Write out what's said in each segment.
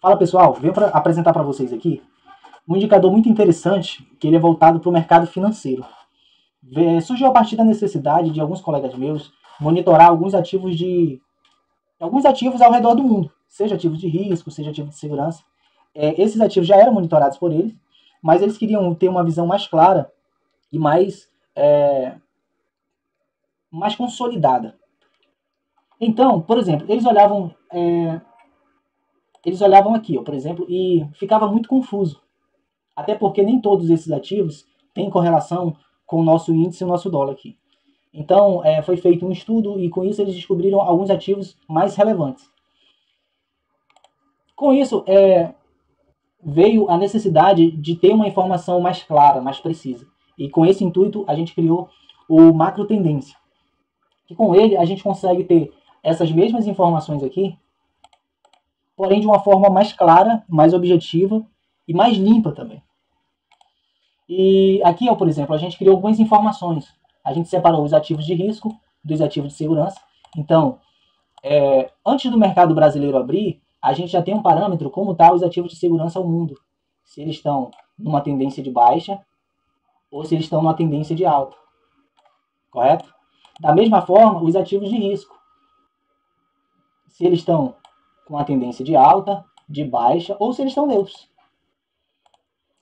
Fala pessoal, venho apresentar para vocês aqui um indicador muito interessante, que ele é voltado para o mercado financeiro. Surgiu a partir da necessidade de alguns colegas meus monitorar alguns ativos ao redor do mundo, seja ativos de risco, seja ativos de segurança. Esses ativos já eram monitorados por eles, mas eles queriam ter uma visão mais clara e mais consolidada. Então, por exemplo, eles olhavam aqui, por exemplo, e ficava muito confuso. Até porque nem todos esses ativos têm correlação com o nosso índice e o nosso dólar aqui. Então, foi feito um estudo e com isso eles descobriram alguns ativos mais relevantes. Com isso, veio a necessidade de ter uma informação mais clara, mais precisa. E com esse intuito, a gente criou o Macro Tendência. E com ele, a gente consegue ter essas mesmas informações aqui, porém de uma forma mais clara, mais objetiva e mais limpa também. E aqui, por exemplo, a gente criou algumas informações. A gente separou os ativos de risco dos ativos de segurança. Então, antes do mercado brasileiro abrir, a gente já tem um parâmetro como está os ativos de segurança ao mundo. Se eles estão numa tendência de baixa ou se eles estão numa tendência de alta. Correto? Da mesma forma, os ativos de risco. Se eles estão com uma tendência de alta, de baixa ou se eles estão neutros.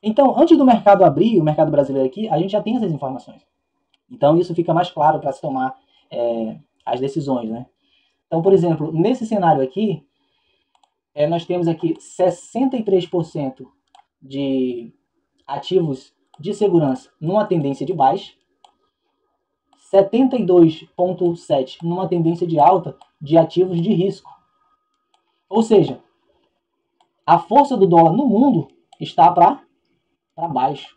Então, antes do mercado abrir, o mercado brasileiro aqui, a gente já tem essas informações. Então, isso fica mais claro para se tomar as decisões, né? Então, por exemplo, nesse cenário aqui, nós temos aqui 63% de ativos de segurança numa tendência de baixa, 72,7% numa tendência de alta de ativos de risco. Ou seja, a força do dólar no mundo está para baixo,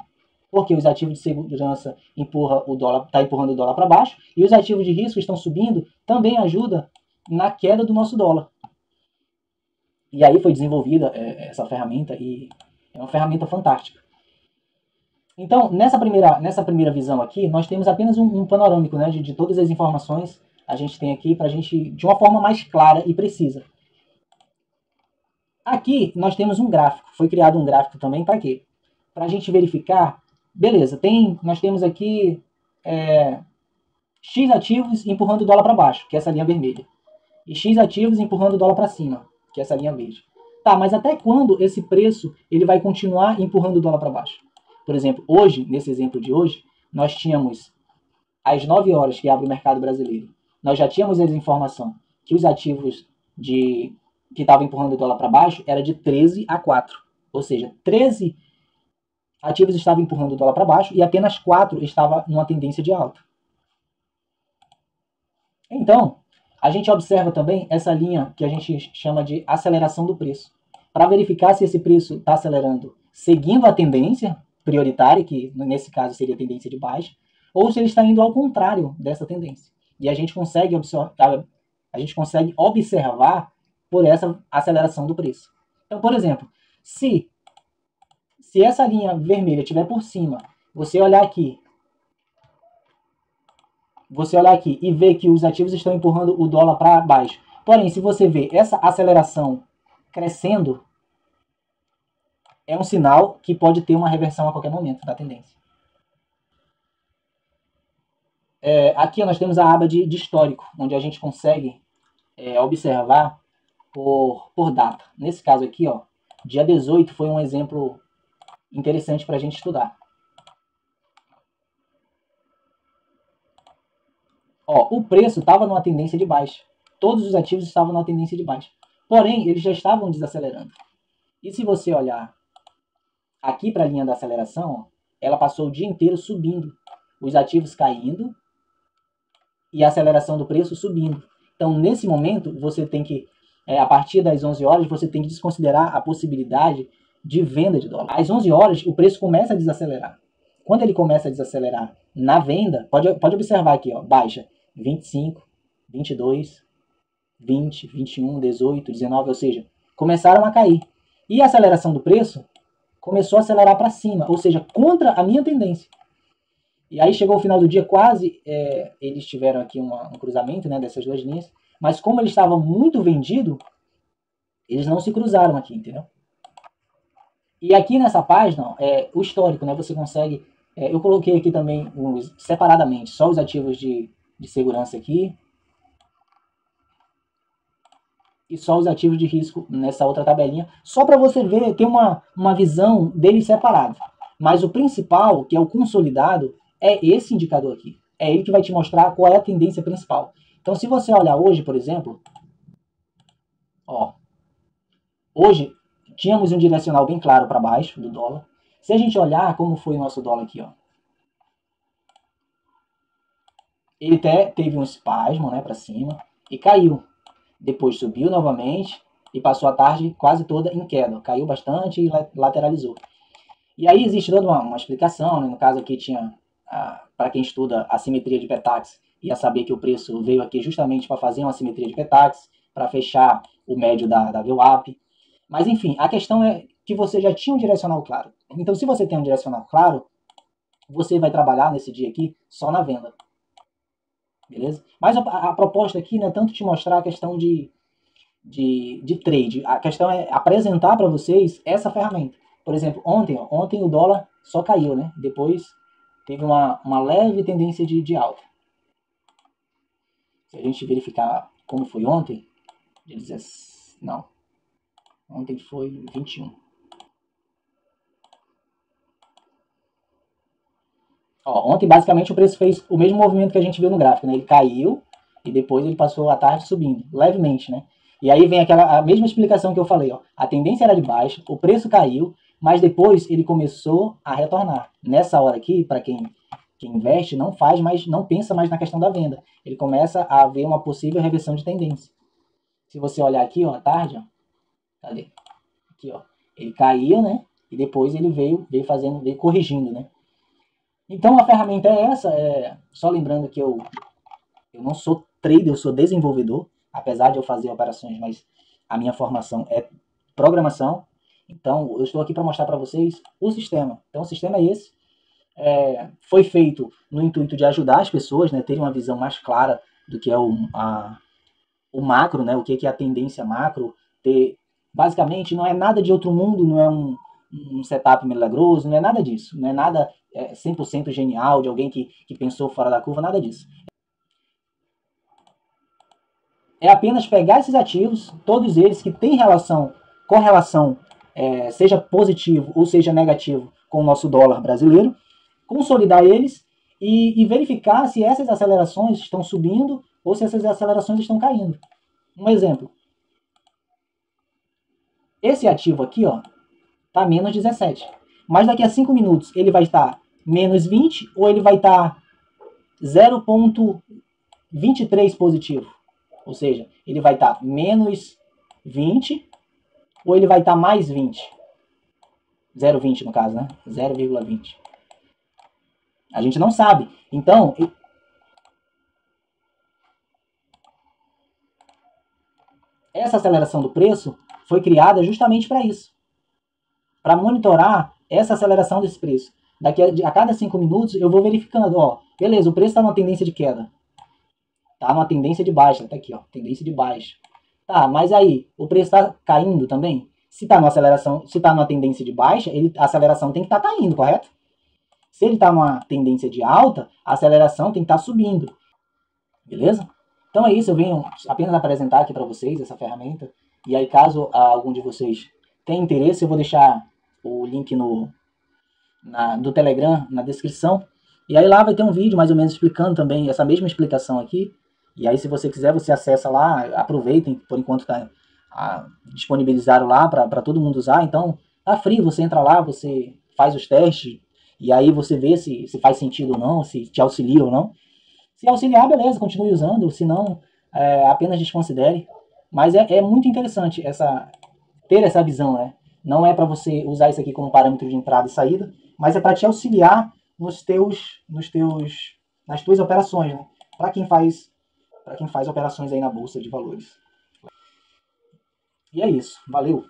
porque os ativos de segurança está empurrando o dólar para baixo e os ativos de risco estão subindo, também ajuda na queda do nosso dólar. E aí foi desenvolvida essa ferramenta e é uma ferramenta fantástica. Então, nessa primeira visão aqui, nós temos apenas um panorâmico, né, de todas as informações a gente tem aqui para a gente, de uma forma mais clara e precisa. Aqui nós temos um gráfico, foi criado um gráfico também para quê? Para a gente verificar, beleza, nós temos aqui X ativos empurrando o dólar para baixo, que é essa linha vermelha, e X ativos empurrando o dólar para cima, que é essa linha verde. Tá, mas até quando esse preço ele vai continuar empurrando o dólar para baixo? Por exemplo, hoje, nesse exemplo de hoje, nós tínhamos às 9 horas que abre o mercado brasileiro, nós já tínhamos essa informação que os ativos que estavam empurrando o dólar para baixo era de 13 a 4, ou seja, 13 ativos estavam empurrando o dólar para baixo e apenas 4 estavam numa tendência de alta. Então, a gente observa também essa linha que a gente chama de aceleração do preço, para verificar se esse preço está acelerando seguindo a tendência prioritária, que nesse caso seria a tendência de baixa, ou se ele está indo ao contrário dessa tendência. E a gente consegue observar por essa aceleração do preço. Então, por exemplo, se essa linha vermelha estiver por cima, você olhar aqui e ver que os ativos estão empurrando o dólar para baixo. Porém, se você vê essa aceleração crescendo, é um sinal que pode ter uma reversão a qualquer momento da tendência. Aqui nós temos a aba de histórico, onde a gente consegue observar por data. Nesse caso aqui, dia 18 foi um exemplo interessante para a gente estudar. O preço estava numa tendência de baixa. Todos os ativos estavam numa tendência de baixa. Porém, eles já estavam desacelerando. E se você olhar aqui para a linha da aceleração, ela passou o dia inteiro subindo. Os ativos caindo e a aceleração do preço subindo. Então, nesse momento, você tem que, a partir das 11 horas, você tem que desconsiderar a possibilidade de venda de dólar. Às 11 horas, o preço começa a desacelerar. Quando ele começa a desacelerar na venda, pode observar aqui, baixa 25, 22, 20, 21, 18, 19, ou seja, começaram a cair. E a aceleração do preço começou a acelerar para cima, ou seja, contra a minha tendência. E aí chegou o final do dia, quase eles tiveram aqui um cruzamento, né, dessas duas linhas, mas como ele estava muito vendido, Eles não se cruzaram aqui, entendeu? E aqui nessa página, o histórico, né? Você consegue... eu coloquei aqui também separadamente, só os ativos de segurança aqui. E só os ativos de risco nessa outra tabelinha, só para você ver, ter uma visão deles separados. Mas o principal, que é o consolidado, é esse indicador aqui. É ele que vai te mostrar qual é a tendência principal. Então, se você olhar hoje, por exemplo, ó, hoje tínhamos um direcional bem claro para baixo do dólar. Se a gente olhar como foi o nosso dólar aqui, ó, ele até teve um espasmo, né, para cima e caiu. Depois subiu novamente e passou a tarde quase toda em queda. Caiu bastante e lateralizou. E aí existe toda uma explicação, né? No caso aqui tinha, para quem estuda a simetria de Petax, ia saber que o preço veio aqui justamente para fazer uma simetria de Petax, para fechar o médio da VWAP. Mas enfim, a questão é que você já tinha um direcional claro. Então se você tem um direcional claro, você vai trabalhar nesse dia aqui só na venda. Beleza? Mas a proposta aqui não é tanto te mostrar a questão de trade. A questão é apresentar para vocês essa ferramenta. Por exemplo, ontem o dólar só caiu, né? Depois teve uma leve tendência de alta. Se a gente verificar como foi ontem, não. Ontem foi 21. Ó, ontem basicamente o preço fez o mesmo movimento que a gente viu no gráfico, né? Ele caiu e depois ele passou a tarde subindo, levemente, né? E aí vem a mesma explicação que eu falei, ó. A tendência era de baixa, o preço caiu, mas depois ele começou a retornar. Nessa hora aqui, para quem investe, não faz mais, não pensa mais na questão da venda. Ele começa a ver uma possível reversão de tendência. Se você olhar aqui, ó, à tarde, ó, cadê? Aqui, ó, ele caiu, né? E depois ele veio corrigindo, né? Então a ferramenta é essa, só lembrando que eu não sou trader, eu sou desenvolvedor, apesar de eu fazer operações, mas a minha formação é programação. Então eu estou aqui para mostrar para vocês o sistema. Então o sistema é esse. Foi feito no intuito de ajudar as pessoas, né, terem uma visão mais clara do que é o macro, né, o que é a tendência macro. Basicamente não é nada de outro mundo, não é um setup milagroso, não é nada disso, não é nada 100% genial, de alguém que pensou fora da curva, nada disso. É apenas pegar esses ativos, todos eles que têm correlação, seja positivo ou seja negativo com o nosso dólar brasileiro, consolidar eles e verificar se essas acelerações estão subindo ou se essas acelerações estão caindo. Um exemplo. Esse ativo aqui, ó, está menos 17. Mas daqui a 5 minutos ele vai estar menos 20 ou ele vai estar 0,23 positivo. Ou seja, ele vai estar menos 20 ou ele vai estar mais 20. 0,20 no caso, né? 0,20. A gente não sabe. Então, essa aceleração do preço foi criada justamente para isso. Para monitorar essa aceleração desse preço. Daqui a cada 5 minutos eu vou verificando, ó, beleza, o preço está numa tendência de queda. Tá numa tendência de baixa, tá aqui, ó, tendência de baixa. Tá, mas aí, o preço está caindo também? Se está numa tendência de baixa, a aceleração tem que estar caindo, correto? Se ele está numa tendência de alta, a aceleração tem que estar subindo. Beleza? Então é isso, eu venho apenas apresentar aqui para vocês essa ferramenta. E aí, caso algum de vocês tenha interesse, eu vou deixar o link do Telegram na descrição. E aí lá vai ter um vídeo mais ou menos explicando também essa mesma explicação aqui. E aí, se você quiser, você acessa lá, aproveitem, por enquanto disponibilizaram lá para todo mundo usar. Então, tá free, você entra lá, você faz os testes, e aí você vê se faz sentido ou não, se te auxilia ou não. Se auxiliar, beleza, continue usando, se não, apenas desconsidere. Mas é muito interessante ter essa visão, né? Não é para você usar isso aqui como parâmetro de entrada e saída, mas é para te auxiliar nas tuas operações, né? Para quem faz operações aí na bolsa de valores. E é isso, valeu!